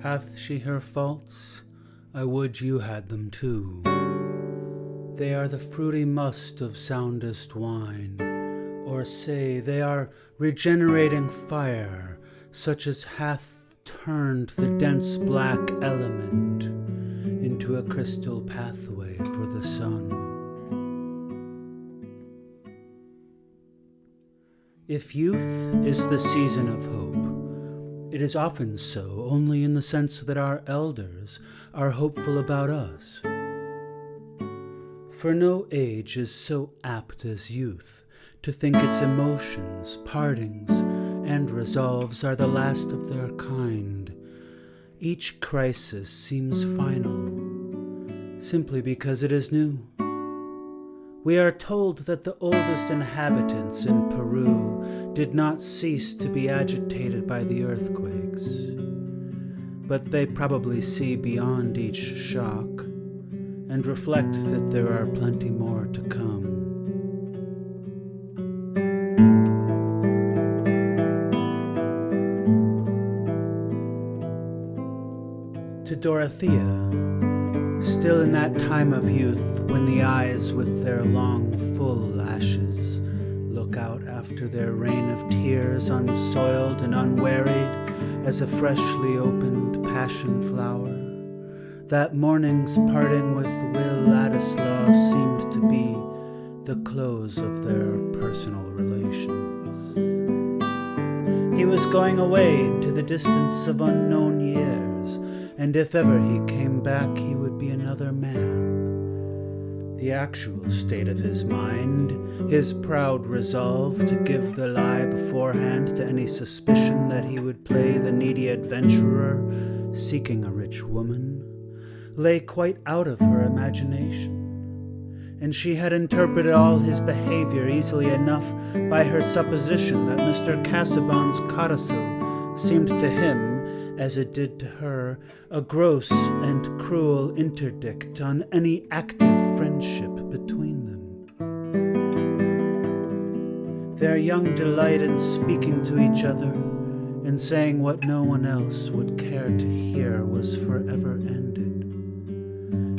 Hath she her faults? I would you had them too. They are the fruity must of soundest wine, or say they are regenerating fire, such as hath turned the dense black element into a crystal pathway for the sun. If youth is the season of hope, it is often so only in the sense that our elders are hopeful about us. For no age is so apt as youth to think its emotions, partings, and resolves are the last of their kind. Each crisis seems final, simply because it is new. We are told that the oldest inhabitants in Peru did not cease to be agitated by the earthquakes, but they probably see beyond each shock and reflect that there are plenty more to come. To Dorothea, still in that time of youth when the eyes with their long full lashes look out after their rain of tears, unsoiled and unwearied as a freshly opened passion flower, that morning's parting with Will Ladislaw seemed to be the close of their personal relations. He was going away into the distance of unknown years, and if ever he came back, he would be another man. The actual state of his mind, his proud resolve to give the lie beforehand to any suspicion that he would play the needy adventurer seeking a rich woman, lay quite out of her imagination, and she had interpreted all his behavior easily enough by her supposition that Mr. Casaubon's codicil seemed to him, as it did to her, a gross and cruel interdict on any active friendship between them. Their young delight in speaking to each other and saying what no one else would care to hear was forever ended,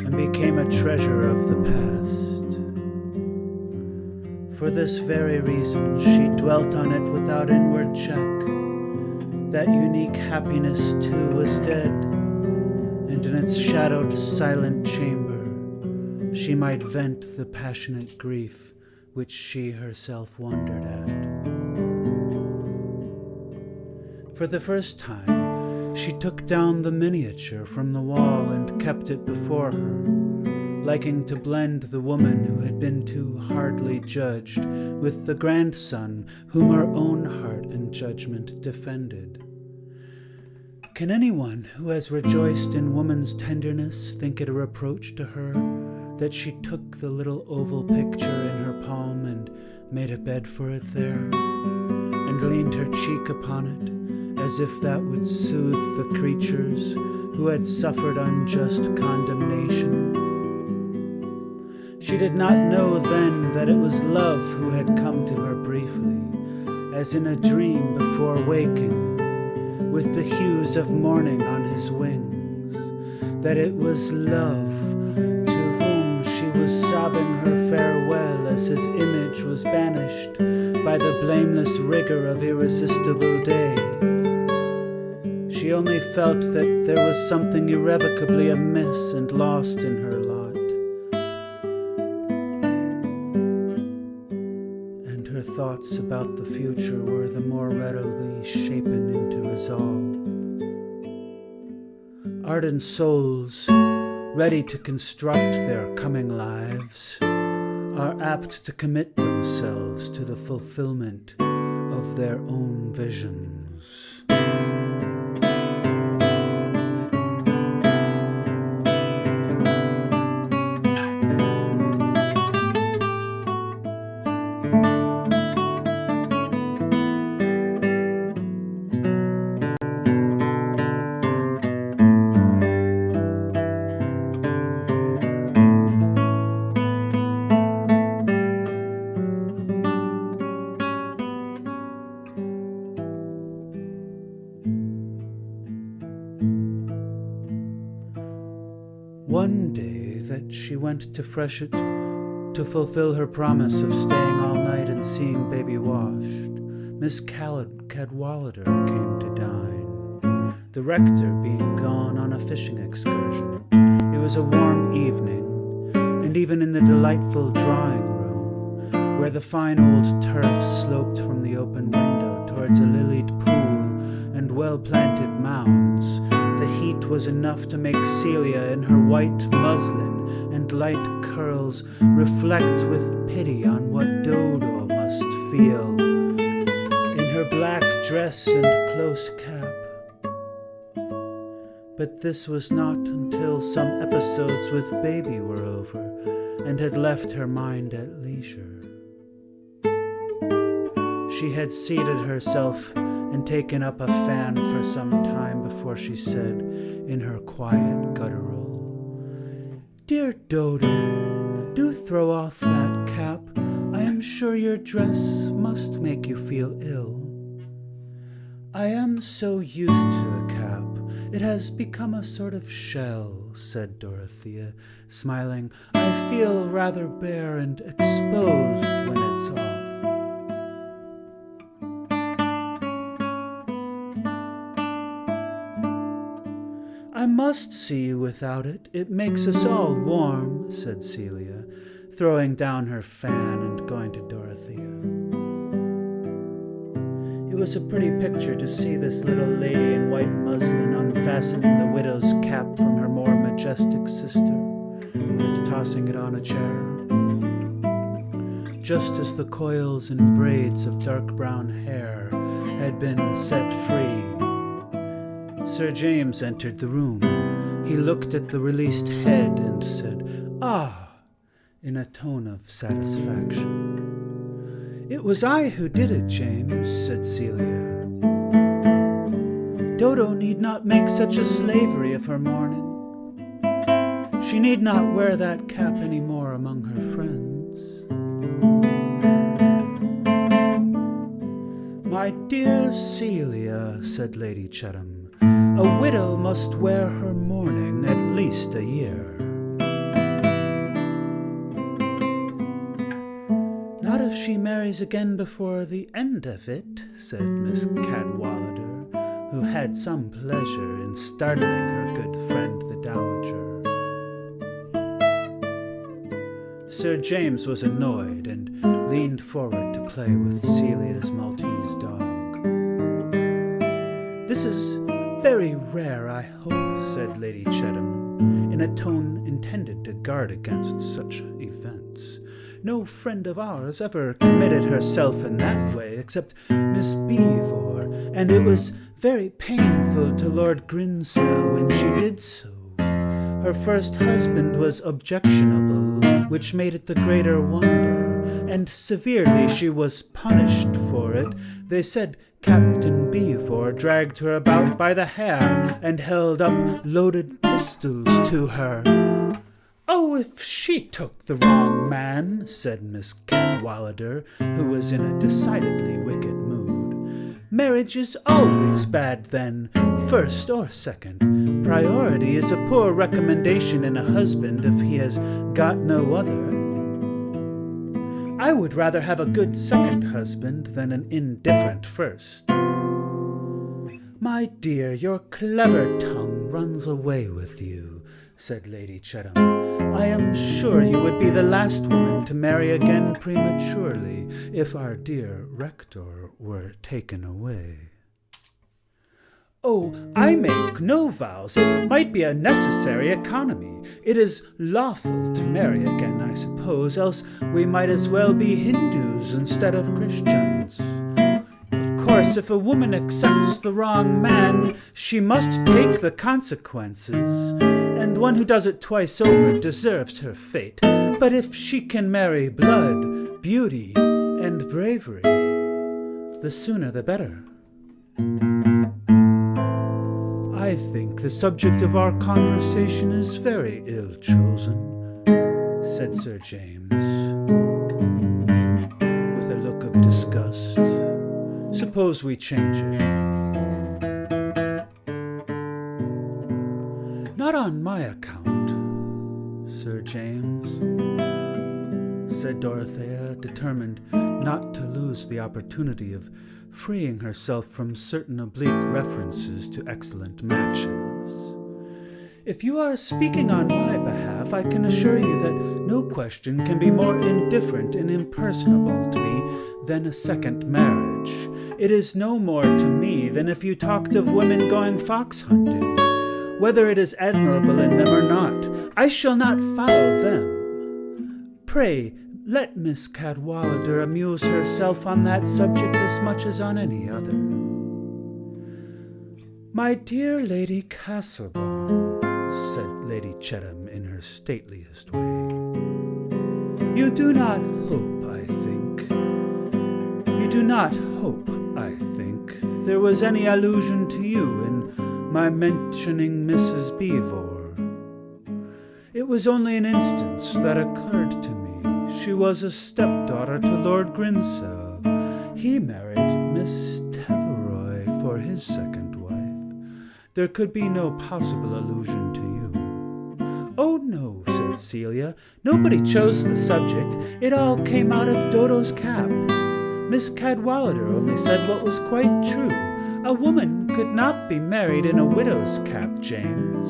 and became a treasure of the past. For this very reason she dwelt on it without inward check. That unique happiness too was dead, and in its shadowed silent chamber she might vent the passionate grief which she herself wondered at. For the first time she took down the miniature from the wall and kept it before her, liking to blend the woman who had been too hardly judged with the grandson whom her own heart and judgment defended. Can anyone who has rejoiced in woman's tenderness think it a reproach to her that she took the little oval picture in her palm and made a bed for it there, and leaned her cheek upon it, as if that would soothe the creatures who had suffered unjust condemnation? She did not know then that it was love who had come to her briefly, as in a dream before waking, with the hues of morning on his wings, that it was love to whom she was sobbing her farewell as his image was banished by the blameless rigor of irresistible day. She only felt that there was something irrevocably amiss and lost in her lot, and her thoughts about the future were the more readily shapen into resolve. Ardent souls, ready to construct their coming lives, are apt to commit themselves to the fulfillment of their own visions. One day that she went to Freshet to fulfill her promise of staying all night and seeing baby washed, Miss Cadwallader came to dine, the rector being gone on a fishing excursion. It was a warm evening, and even in the delightful drawing room, where the fine old turf sloped from the open window towards a lilied pool and well-planted mounds, the heat was enough to make Celia in her white muslin and light curls reflect with pity on what Dodo must feel in her black dress and close cap. But this was not until some episodes with baby were over and had left her mind at leisure. She had seated herself and taken up a fan for some time before she said, in her quiet guttural, "Dear Dodo, do throw off that cap. I am sure your dress must make you feel ill." "I am so used to the cap. It has become a sort of shell," said Dorothea, smiling. "I feel rather bare and exposed when it's off." "I must see you without it. It makes us all warm," said Celia, throwing down her fan and going to Dorothea. It was a pretty picture to see this little lady in white muslin unfastening the widow's cap from her more majestic sister and tossing it on a chair, just as the coils and braids of dark brown hair had been set free. Sir James entered the room. He looked at the released head and said, "Ah," in a tone of satisfaction. "It was I who did it, James," said Celia. "Dodo need not make such a slavery of her mourning. She need not wear that cap any more among her friends." "My dear Celia," said Lady Chettam, "a widow must wear her mourning at least a year." "Not if she marries again before the end of it," said Miss Cadwallader, who had some pleasure in startling her good friend the Dowager. Sir James was annoyed and leaned forward to play with Celia's Maltese dog. "This is very rare, I hope," said Lady Chettam, in a tone intended to guard against such events. "No friend of ours ever committed herself in that way except Miss Beevor, and it was very painful to Lord Grinsell when she did so. Her first husband was objectionable, which made it the greater wonder, and severely she was punished for it. They said Captain Beevor dragged her about by the hair and held up loaded pistols to her." "Oh, if she took the wrong man," said Miss Cadwallader, who was in a decidedly wicked mood. "Marriage is always bad then, first or second. Priority is a poor recommendation in a husband if he has got no other. I would rather have a good second husband than an indifferent first." "My dear, your clever tongue runs away with you," said Lady Chettam. "I am sure you would be the last woman to marry again prematurely if our dear rector were taken away." "Oh, I make no vows. It might be a necessary economy. It is lawful to marry again, I suppose, else we might as well be Hindus instead of Christians. Of course, if a woman accepts the wrong man, she must take the consequences, and one who does it twice over deserves her fate. But if she can marry blood, beauty, and bravery, the sooner the better." "I think the subject of our conversation is very ill chosen," said Sir James, with a look of disgust. "Suppose we change it." "Not on my account," Sir James," said Dorothea, determined not to lose the opportunity of freeing herself from certain oblique references to excellent matches. "If you are speaking on my behalf, I can assure you that no question can be more indifferent and impersonable to me than a second marriage. It is no more to me than if you talked of women going fox-hunting. Whether it is admirable in them or not, I shall not follow them. Pray, let Miss Cadwallader amuse herself on that subject as much as on any other." "My dear Lady Castlebaum," said Lady Chettam in her stateliest way, "you do not hope, I think, there was any allusion to you in my mentioning Mrs. Beevor. It was only an instance that occurred to me. She was a stepdaughter to Lord Grinsell. He married Miss Teveroy for his second wife. There could be no possible allusion to you." "Oh, no," said Celia. "Nobody chose the subject. It all came out of Dodo's cap. Miss Cadwallader only said what was quite true. A woman could not be married in a widow's cap, James."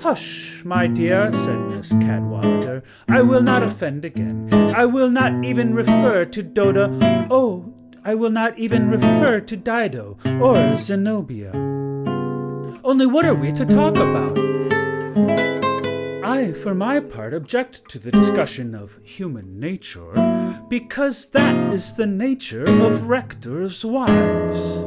"Hush, my dear," said Miss Cadwallader. "I will not offend again. I will not even refer to Dodo. Oh, I will not even refer to Dido or Zenobia. Only what are we to talk about? I, for my part, object to the discussion of human nature, because that is the nature of rectors' wives."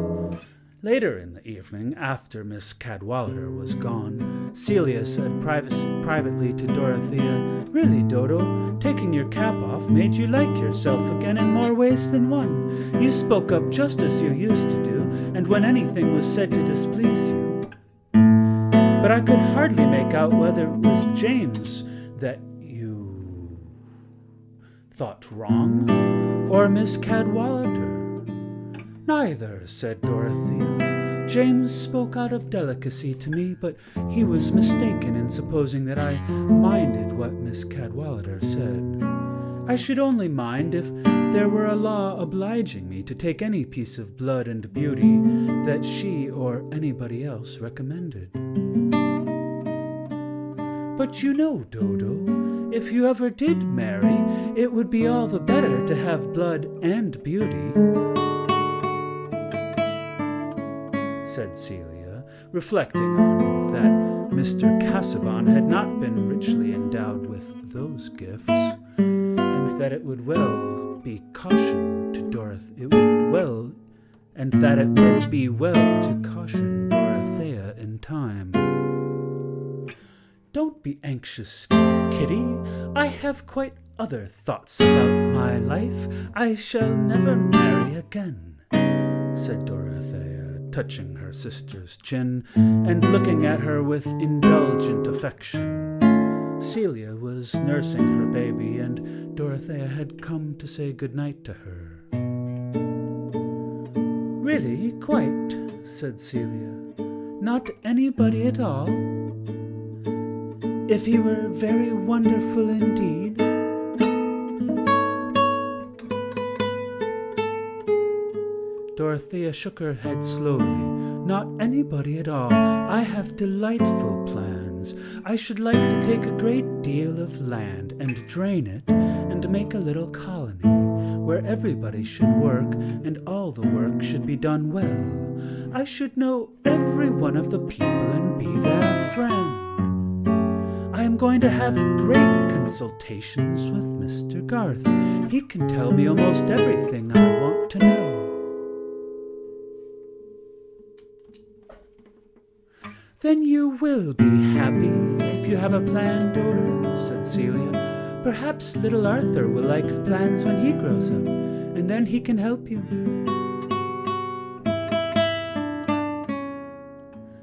Later in the evening, after Miss Cadwallader was gone, Celia said privately to Dorothea, "Really, Dodo, taking your cap off made you like yourself again in more ways than one. You spoke up just as you used to do, and when anything was said to displease you. But I could hardly make out whether it was James that you thought wrong, or Miss Cadwallader." "Neither," said Dorothea. "James spoke out of delicacy to me, but he was mistaken in supposing that I minded what Miss Cadwallader said. I should only mind if there were a law obliging me to take any piece of blood and beauty that she or anybody else recommended. But you know, Dodo, if you ever did marry, it would be all the better to have blood and beauty," said Celia, reflecting on that Mr. Casaubon had not been richly endowed with those gifts, and that it would be well to caution Dorothea in time. "Don't be anxious, Kitty. I have quite other thoughts about my life. I shall never marry again," said Dorothea, touching her sister's chin and looking at her with indulgent affection. Celia was nursing her baby, and Dorothea had come to say good night to her. "Really, quite," said Celia. "Not anybody at all? If he were very wonderful indeed?" Dorothea shook her head slowly. "Not anybody at all. I have delightful plans. I should like to take a great deal of land and drain it and make a little colony, where everybody should work and all the work should be done well. I should know every one of the people and be their friend. I am going to have great consultations with Mr. Garth. He can tell me almost everything I want to know." "Then you will be happy if you have a plan, Dodo," said Celia. "Perhaps little Arthur will like plans when he grows up, and then he can help you."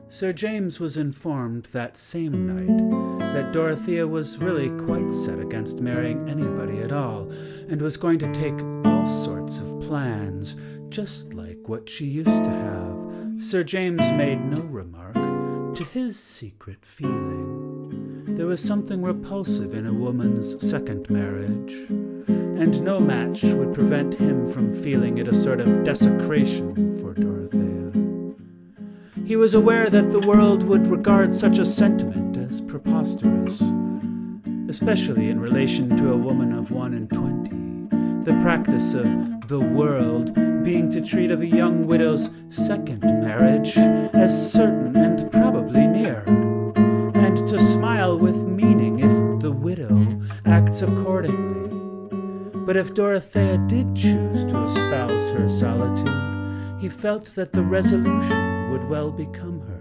Sir James was informed that same night that Dorothea was really quite set against marrying anybody at all, and was going to take all sorts of plans, just like what she used to have. Sir James made no remark to his secret feeling. There was something repulsive in a woman's second marriage, and no match would prevent him from feeling it a sort of desecration for Dorothea. He was aware that the world would regard such a sentiment as preposterous, especially in relation to a woman of 21, the practice of the world being to treat of a young widow's second marriage as certain and probably near, and to smile with meaning if the widow acts accordingly. But if Dorothea did choose to espouse her solitude, he felt that the resolution would well become her.